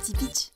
petits pitchs.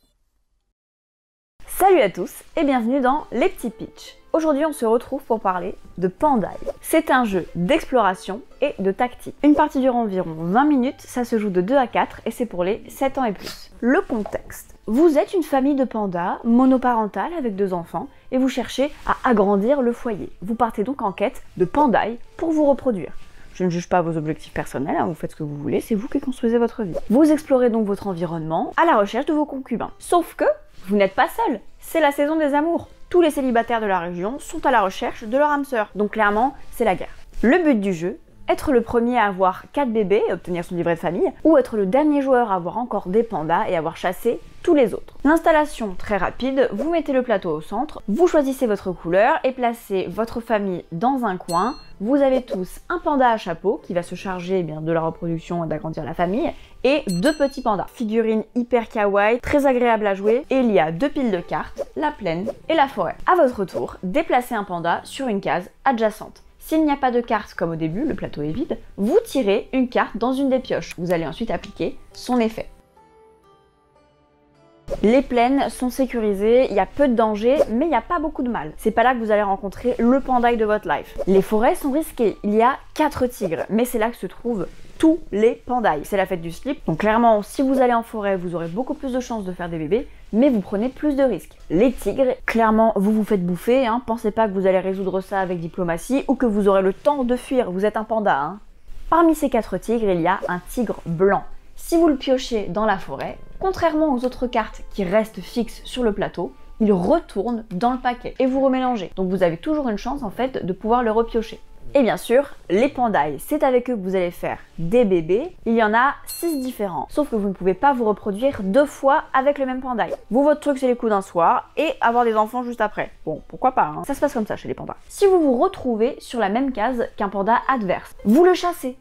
Salut à tous et bienvenue dans Les Petits Pitchs. Aujourd'hui on se retrouve pour parler de Pandaï. C'est un jeu d'exploration et de tactique. Une partie dure environ 20 minutes, ça se joue de 2 à 4 et c'est pour les 7 ans et plus. Le contexte. Vous êtes une famille de pandas monoparentale avec 2 enfants et vous cherchez à agrandir le foyer. Vous partez donc en quête de Pandaï pour vous reproduire. Je ne juge pas vos objectifs personnels, vous faites ce que vous voulez, c'est vous qui construisez votre vie. Vous explorez donc votre environnement à la recherche de vos concubins. Sauf que vous n'êtes pas seul, c'est la saison des amours. Tous les célibataires de la région sont à la recherche de leur âme sœur. Donc clairement, c'est la guerre. Le but du jeu, être le premier à avoir 4 bébés et obtenir son livret de famille, ou être le dernier joueur à avoir encore des pandas et avoir chassé tous les autres. L'installation très rapide, vous mettez le plateau au centre, vous choisissez votre couleur et placez votre famille dans un coin. Vous avez tous un panda à chapeau qui va se charger de la reproduction et d'agrandir la famille, et 2 petits pandas. Figurines hyper kawaii, très agréable à jouer, et il y a 2 piles de cartes, la plaine et la forêt. À votre tour, déplacez un panda sur une case adjacente. S'il n'y a pas de carte comme au début, le plateau est vide, vous tirez une carte dans une des pioches. Vous allez ensuite appliquer son effet. Les plaines sont sécurisées, il y a peu de danger, mais il n'y a pas beaucoup de mal. C'est pas là que vous allez rencontrer le pandaï de votre life. Les forêts sont risquées, il y a 4 tigres, mais c'est là que se trouvent tous les pandaïs. C'est la fête du slip, donc clairement, si vous allez en forêt, vous aurez beaucoup plus de chances de faire des bébés, mais vous prenez plus de risques. Les tigres, clairement, vous vous faites bouffer, pensez pas que vous allez résoudre ça avec diplomatie, ou que vous aurez le temps de fuir, vous êtes un panda. Parmi ces 4 tigres, il y a un tigre blanc. Si vous le piochez dans la forêt, contrairement aux autres cartes qui restent fixes sur le plateau, il retourne dans le paquet et vous remélangez. Donc vous avez toujours une chance en fait de pouvoir le repiocher. Et bien sûr, les pandaïs, c'est avec eux que vous allez faire des bébés. Il y en a 6 différents. Sauf que vous ne pouvez pas vous reproduire 2 fois avec le même pandaï. Vous, votre truc, c'est les coups d'un soir et avoir des enfants juste après. Bon, pourquoi pas, Ça se passe comme ça chez les pandas. Si vous vous retrouvez sur la même case qu'un panda adverse, vous le chassez.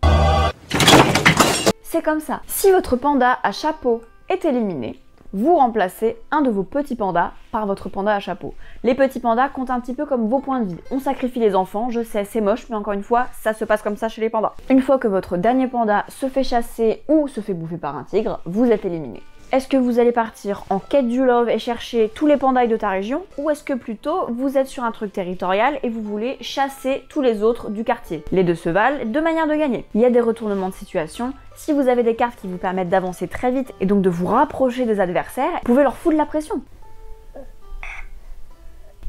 C'est comme ça. Si votre panda à chapeau est éliminé, vous remplacez un de vos petits pandas par votre panda à chapeau. Les petits pandas comptent un petit peu comme vos points de vie. On sacrifie les enfants, je sais, c'est moche, mais encore une fois, ça se passe comme ça chez les pandas. Une fois que votre dernier panda se fait chasser ou se fait bouffer par un tigre, vous êtes éliminé. Est-ce que vous allez partir en quête du love et chercher tous les pandaïs de ta région, ou est-ce que plutôt vous êtes sur un truc territorial et vous voulez chasser tous les autres du quartier? Les deux se valent, 2 manières de gagner. Il y a des retournements de situation. Si vous avez des cartes qui vous permettent d'avancer très vite et donc de vous rapprocher des adversaires, vous pouvez leur foutre la pression.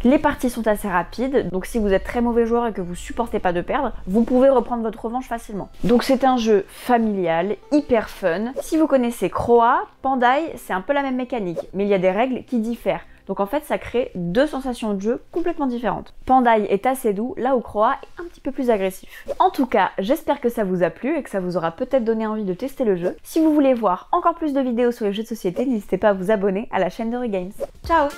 Les parties sont assez rapides, donc si vous êtes très mauvais joueur et que vous supportez pas de perdre, vous pouvez reprendre votre revanche facilement. Donc c'est un jeu familial, hyper fun. Si vous connaissez Croa, Pandaï, c'est un peu la même mécanique, mais il y a des règles qui diffèrent. Donc en fait ça crée 2 sensations de jeu complètement différentes. Pandaï est assez doux, là où Croa est un petit peu plus agressif. En tout cas, j'espère que ça vous a plu et que ça vous aura peut-être donné envie de tester le jeu. Si vous voulez voir encore plus de vidéos sur les jeux de société, n'hésitez pas à vous abonner à la chaîne de Regames. Ciao!